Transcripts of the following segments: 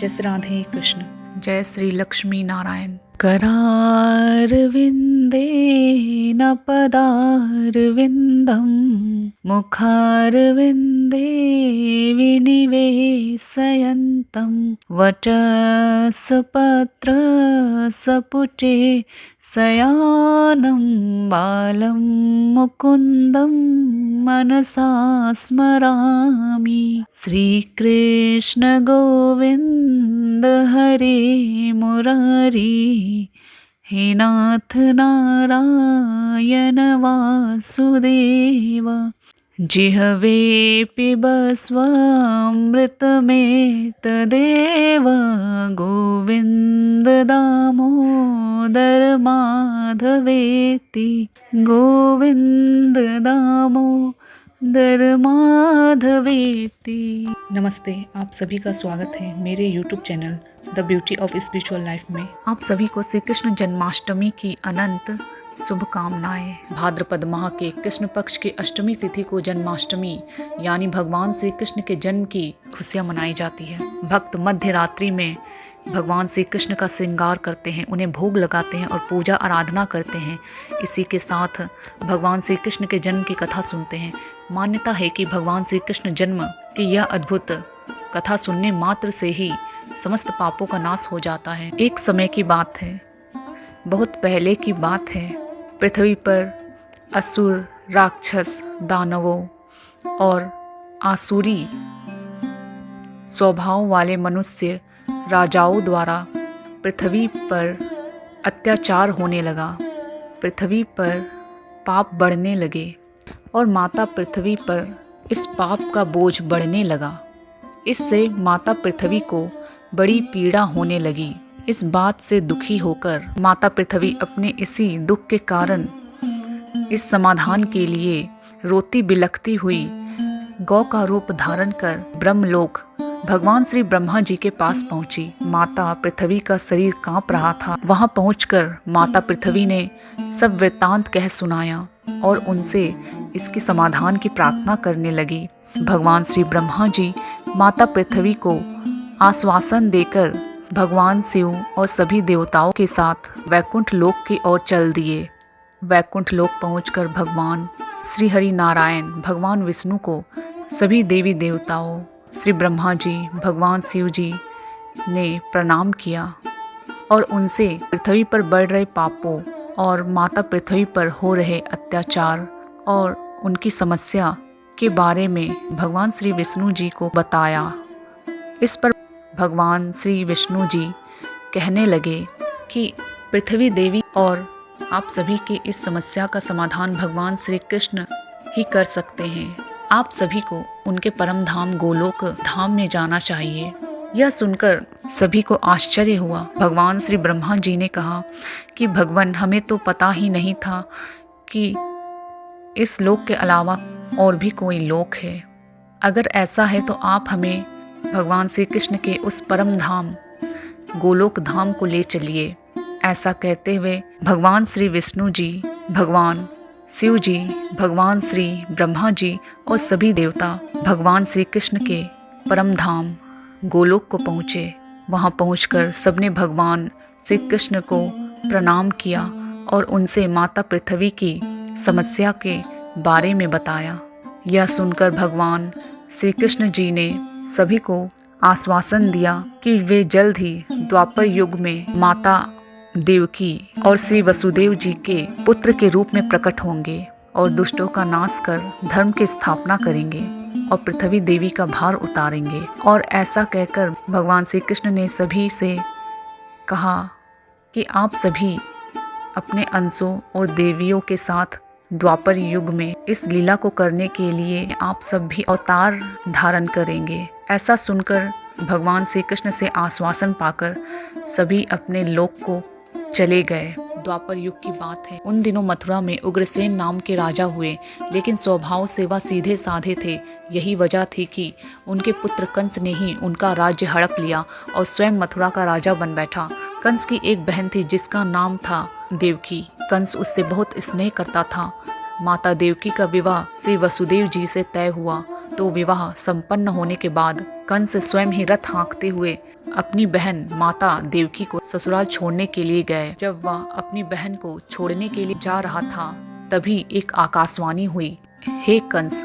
जय श्री राधे कृष्ण। जय श्री लक्ष्मी नारायण। करारविंदे न पदारविंदम मुखारविंदे विनिवेशयन्तं वटसपत्रसपुटे शयानं बालं मुकुन्दं मनसा स्मरामि। श्रीकृष्ण गोविन्द हरे मुरारी, हे नाथ नारायण वासुदेव। जिह्वे पिबस्वामृतमेतदेव गोविन्द दामोदर माधवेति, गोविन्द दामोदर माधवेति। नमस्ते, आप सभी का स्वागत है मेरे YouTube channel the beauty of spiritual life में। आप सभी को श्री कृष्ण जन्माष्टमी की अनंत शुभकामनाएं। भाद्रपद माह के कृष्ण पक्ष की अष्टमी तिथि को जन्माष्टमी यानी भगवान श्री कृष्ण के जन्म की खुशियां मनाई जाती है। भक्त मध्य रात्रि में भगवान श्री कृष्ण का श्रृंगार करते हैं, उन्हें भोग लगाते हैं और पूजा आराधना करते हैं। इसी के साथ भगवान श्री कृष्ण के जन्म की कथा सुनते हैं। मान्यता है कि भगवान श्री कृष्ण जन्म की यह अद्भुत कथा सुनने मात्र से ही समस्त पापों का नाश हो जाता है। एक समय की बात है, बहुत पहले की बात है। पृथ्वी पर असुर, राक्षस, दानवों और आसुरी स्वभाव वाले मनुष्य राजाओं द्वारा पृथ्वी पर अत्याचार होने लगा। पृथ्वी पर पाप बढ़ने लगे और माता पृथ्वी पर इस पाप का बोझ बढ़ने लगा। इससे माता पृथ्वी को बड़ी पीड़ा होने लगी। इस बात से दुखी होकर माता पृथ्वी अपने इसी दुख के कारण इस समाधान के लिए रोती बिलखती हुई गौ का रूप धारण कर ब्रह्मलोक भगवान श्री ब्रह्मा जी के पास पहुंची। माता पृथ्वी का शरीर कांप रहा था। वहां पहुंचकर माता पृथ्वी ने सब वृत्तांत कह सुनाया और उनसे इसके समाधान की प्रार्थना करने लगी। भगवान श्री ब्रह्मा जी माता पृथ्वी को आश्वासन देकर भगवान शिव और सभी देवताओं के साथ वैकुंठ लोक की ओर चल दिए। वैकुंठ लोक पहुंचकर भगवान श्री हरि नारायण भगवान विष्णु को सभी देवी देवताओं, श्री ब्रह्मा जी, भगवान शिव जी ने प्रणाम किया और उनसे पृथ्वी पर बढ़ रहे पापों और माता पृथ्वी पर हो रहे अत्याचार और उनकी समस्या के बारे में भगवान श्री विष्णु जी को बताया। इस पर भगवान श्री विष्णु जी कहने लगे कि पृथ्वी देवी और आप सभी की इस समस्या का समाधान भगवान श्री कृष्ण ही कर सकते हैं। आप सभी को उनके परम धाम गोलोक धाम में जाना चाहिए। यह सुनकर सभी को आश्चर्य हुआ। भगवान श्री ब्रह्मा जी ने कहा कि भगवान, हमें तो पता ही नहीं था कि इस लोक के अलावा और भी कोई लोक है। अगर ऐसा है तो आप हमें भगवान श्री कृष्ण के उस परम धाम गोलोक धाम को ले चलिए। ऐसा कहते हुए भगवान श्री विष्णु जी, भगवान शिव जी, भगवान श्री ब्रह्मा जी और सभी देवता भगवान श्री कृष्ण के परम धाम गोलोक को पहुँचे। वहाँ पहुँचकर सबने भगवान श्री कृष्ण को प्रणाम किया और उनसे माता पृथ्वी की समस्या के बारे में बताया। यह सुनकर भगवान श्री कृष्ण जी ने सभी को आश्वासन दिया कि वे जल्द ही द्वापर युग में माता देवकी और श्री वसुदेव जी के पुत्र के रूप में प्रकट होंगे और दुष्टों का नाश कर धर्म की स्थापना करेंगे और पृथ्वी देवी का भार उतारेंगे। और ऐसा कहकर भगवान श्री कृष्ण ने सभी से कहा कि आप सभी अपने अंशों और देवियों के साथ द्वापर युग में इस लीला को करने के लिए आप सब भी अवतार धारण करेंगे। ऐसा सुनकर भगवान श्री कृष्ण से आश्वासन पाकर सभी अपने लोक को चले गए। द्वापर युग की बात है। उन दिनों मथुरा में उग्रसेन नाम के राजा हुए, लेकिन स्वभाव से वह सीधे साधे थे। यही वजह थी कि उनके पुत्र कंस ने ही उनका राज्य हड़प लिया और स्वयं मथुरा का राजा बन बैठा। कंस की एक बहन थी जिसका नाम था देवकी। कंस उससे बहुत स्नेह करता था। माता देवकी का विवाह श्री वसुदेव जी से तय हुआ तो विवाह संपन्न होने के बाद कंस स्वयं ही रथ हाँकते हुए अपनी बहन माता देवकी को ससुराल छोड़ने के लिए गए। जब वह अपनी बहन को छोड़ने के लिए जा रहा था, तभी एक आकाशवाणी हुई, हे कंस,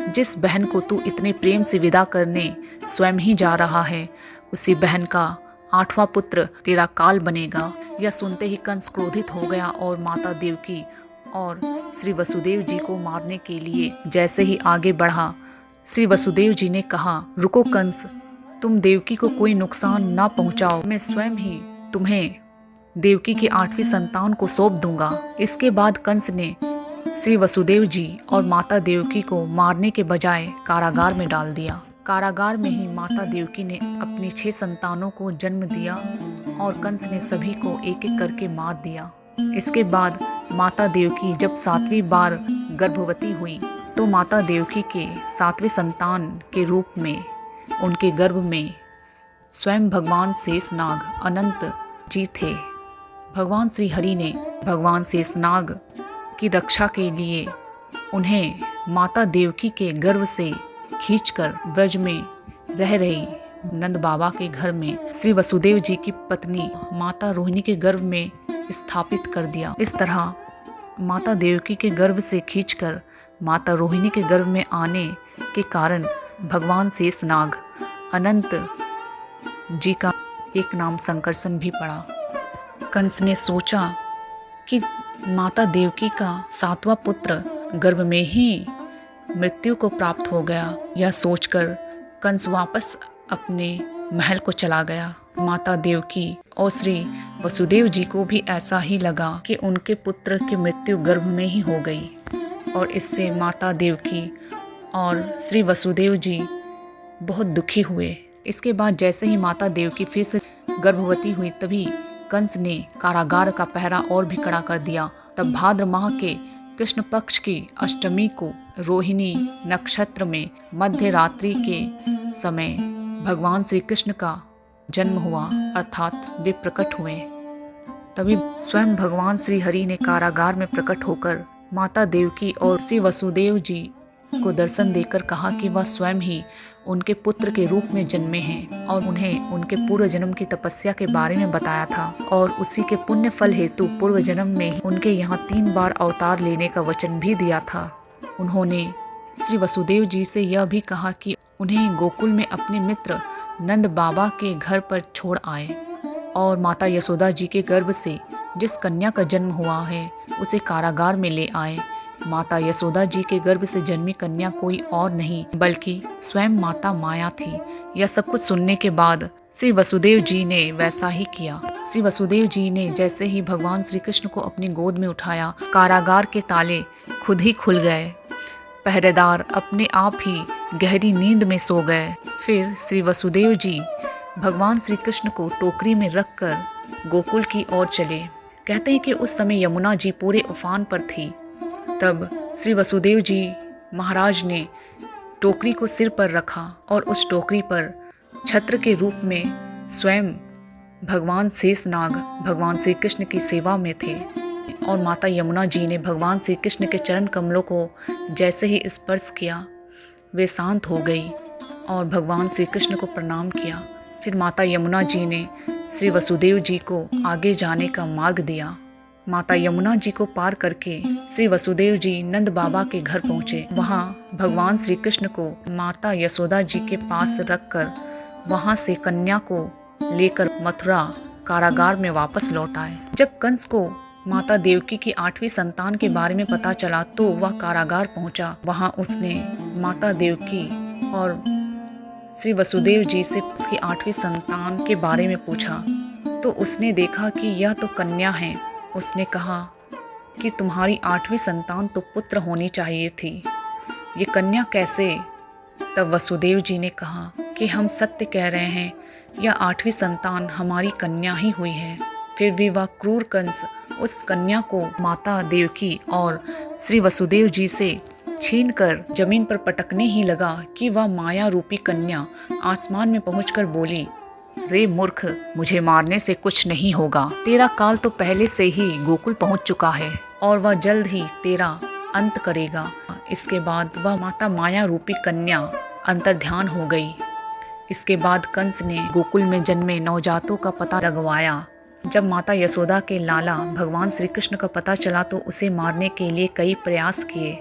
जिस बहन को तू इतने प्रेम से विदा करने स्वयं ही जा रहा है, उसी बहन का 8वां पुत्र तेरा काल बनेगा। यह सुनते ही कंस क्रोधित हो गया और माता देवकी और श्री वसुदेव जी को मारने के लिए जैसे ही आगे बढ़ा, श्री वसुदेव जी ने कहा, रुको कंस, तुम देवकी को कोई नुकसान ना पहुंचाओ, मैं स्वयं ही तुम्हें देवकी की 8वीं संतान को सौंप दूंगा। इसके बाद कंस ने श्री वसुदेव जी और माता देवकी को मारने के बजाय कारागार में डाल दिया। कारागार में ही माता देवकी ने अपनी 6 संतानों को जन्म दिया और कंस ने सभी को एक एक करके मार दिया। इसके बाद माता देवकी जब 7वीं बार गर्भवती हुई तो माता देवकी के 7वें संतान के रूप में उनके गर्भ में स्वयं भगवान शेषनाग अनंत जी थे। भगवान श्री हरि ने भगवान शेषनाग की रक्षा के लिए उन्हें माता देवकी के गर्भ से खींचकर ब्रज में रह रही नंद बाबा के घर में श्री वसुदेव जी की पत्नी माता रोहिणी के गर्भ में स्थापित कर दिया। इस तरह माता देवकी के गर्भ से खींचकर माता रोहिणी के गर्भ में आने के कारण भगवान शेषनाग अनंत जी का एक नाम संकर्षण भी पड़ा। कंस ने सोचा कि माता देवकी का 7वां पुत्र गर्भ में ही मृत्यु को प्राप्त हो गया। यह सोचकर कंस वापस अपने महल को चला गया। माता देवकी और श्री वसुदेव जी को भी ऐसा ही लगा कि उनके पुत्र की मृत्यु गर्भ में ही हो गई और इससे माता देवकी और श्री वसुदेव जी बहुत दुखी हुए। इसके बाद जैसे ही माता देवकी फिर से गर्भवती हुई, तभी कंस ने कारागार का पहरा और भी कड़ा कर दिया। तब भाद्र माह के कृष्ण पक्ष की अष्टमी को रोहिणी नक्षत्र में मध्य रात्रि के समय भगवान श्री कृष्ण का जन्म हुआ, अर्थात वे प्रकट हुए। तभी स्वयं भगवान श्री हरि ने कारागार में प्रकट होकर माता देवकी और श्री वसुदेव जी को दर्शन देकर कहा कि वह स्वयं ही उनके पुत्र के रूप में जन्मे हैं और उन्हें उनके पूर्व जन्म की तपस्या के बारे में बताया था और उसी के पुण्य फल हेतु पूर्व जन्म में उनके यहाँ 3 बार अवतार लेने का वचन भी दिया था। उन्होंने श्री वसुदेव जी से यह भी कहा कि उन्हें गोकुल में अपने मित्र नंद बाबा के घर पर छोड़ आए और माता यशोदा जी के गर्भ से जिस कन्या का जन्म हुआ है उसे कारागार में ले आए। माता यशोदा जी के गर्भ से जन्मी कन्या कोई और नहीं बल्कि स्वयं माता माया थी। यह सब कुछ सुनने के बाद श्री वसुदेव जी ने वैसा ही किया। श्री वसुदेव जी ने जैसे ही भगवान श्री कृष्ण को अपनी गोद में उठाया, कारागार के ताले खुद ही खुल गए। पहरेदार अपने आप ही गहरी नींद में सो गए। फिर श्री वसुदेव जी भगवान श्री कृष्ण को टोकरी में रखकर गोकुल की ओर चले। कहते हैं कि उस समय यमुना जी पूरे उफान पर थी। तब श्री वसुदेव जी महाराज ने टोकरी को सिर पर रखा और उस टोकरी पर छत्र के रूप में स्वयं भगवान शेषनाग भगवान श्री कृष्ण की सेवा में थे और माता यमुना जी ने भगवान श्री कृष्ण के चरण कमलों को जैसे ही स्पर्श किया, वे शांत हो गई और भगवान श्री कृष्ण को प्रणाम किया। फिर माता यमुना जी ने श्री वसुदेव जी को आगे जाने का मार्ग दिया। माता यमुना जी को पार करके श्री वसुदेव जी नंद बाबा के घर पहुँचे। वहाँ भगवान श्री कृष्ण को माता यशोदा जी के पास रखकर वहाँ से कन्या को लेकर मथुरा कारागार में वापस लौट आए। जब कंस को माता देवकी की 8वीं संतान के बारे में पता चला तो वह कारागार पहुँचा। वहाँ उसने माता देवकी और श्री वसुदेव जी से उसकी 8वीं संतान के बारे में पूछा तो उसने देखा कि यह तो कन्या है। उसने कहा कि तुम्हारी 8वीं संतान तो पुत्र होनी चाहिए थी, ये कन्या कैसे? तब वसुदेव जी ने कहा कि हम सत्य कह रहे हैं, यह 8वीं संतान हमारी कन्या ही हुई है। फिर भी वह क्रूर कंस उस कन्या को माता देवकी और श्री वसुदेव जी से छीनकर जमीन पर पटकने ही लगा कि वह माया रूपी कन्या आसमान में पहुंचकर बोली, रे मूर्ख, मुझे मारने से कुछ नहीं होगा। तेरा काल तो पहले से ही गोकुल पहुंच चुका है और वह जल्द ही तेरा अंत करेगा। इसके बाद वह माता माया रूपी कन्या अंतर्ध्यान हो गई। इसके बाद कंस ने गोकुल में जन्मे नवजातों का पता लगवाया। जब माता यशोदा के लाला भगवान श्री कृष्ण का पता चला तो उसे मारने के लिए कई प्रयास किए,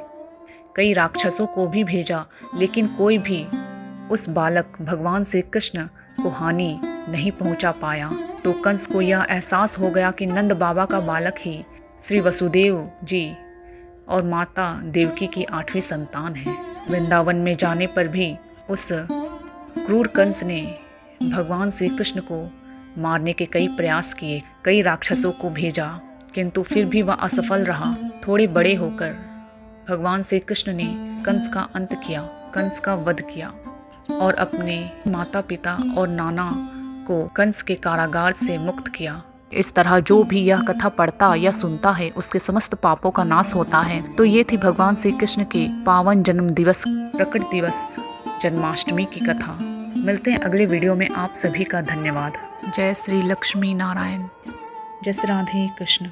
कई राक्षसों को भी भेजा, लेकिन कोई भी उस बालक भगवान श्री कृष्ण को हानि नहीं पहुंचा पाया। तो कंस को यह एहसास हो गया कि नंद बाबा का बालक ही श्री वसुदेव जी और माता देवकी की 8वीं संतान है। वृंदावन में जाने पर भी उस क्रूर कंस ने भगवान श्री कृष्ण को मारने के कई प्रयास किए, कई राक्षसों को भेजा, किंतु फिर भी वह असफल रहा। थोड़े बड़े होकर भगवान श्री कृष्ण ने कंस का अंत किया, कंस का वध किया और अपने माता पिता और नाना को कंस के कारागार से मुक्त किया। इस तरह जो भी यह कथा पढ़ता या सुनता है उसके समस्त पापों का नाश होता है। तो ये थी भगवान श्री कृष्ण के पावन जन्म दिवस, प्रकट दिवस, जन्माष्टमी की कथा। मिलते हैं अगले वीडियो में। आप सभी का धन्यवाद। जय श्री लक्ष्मी नारायण। जय श्री राधे कृष्ण।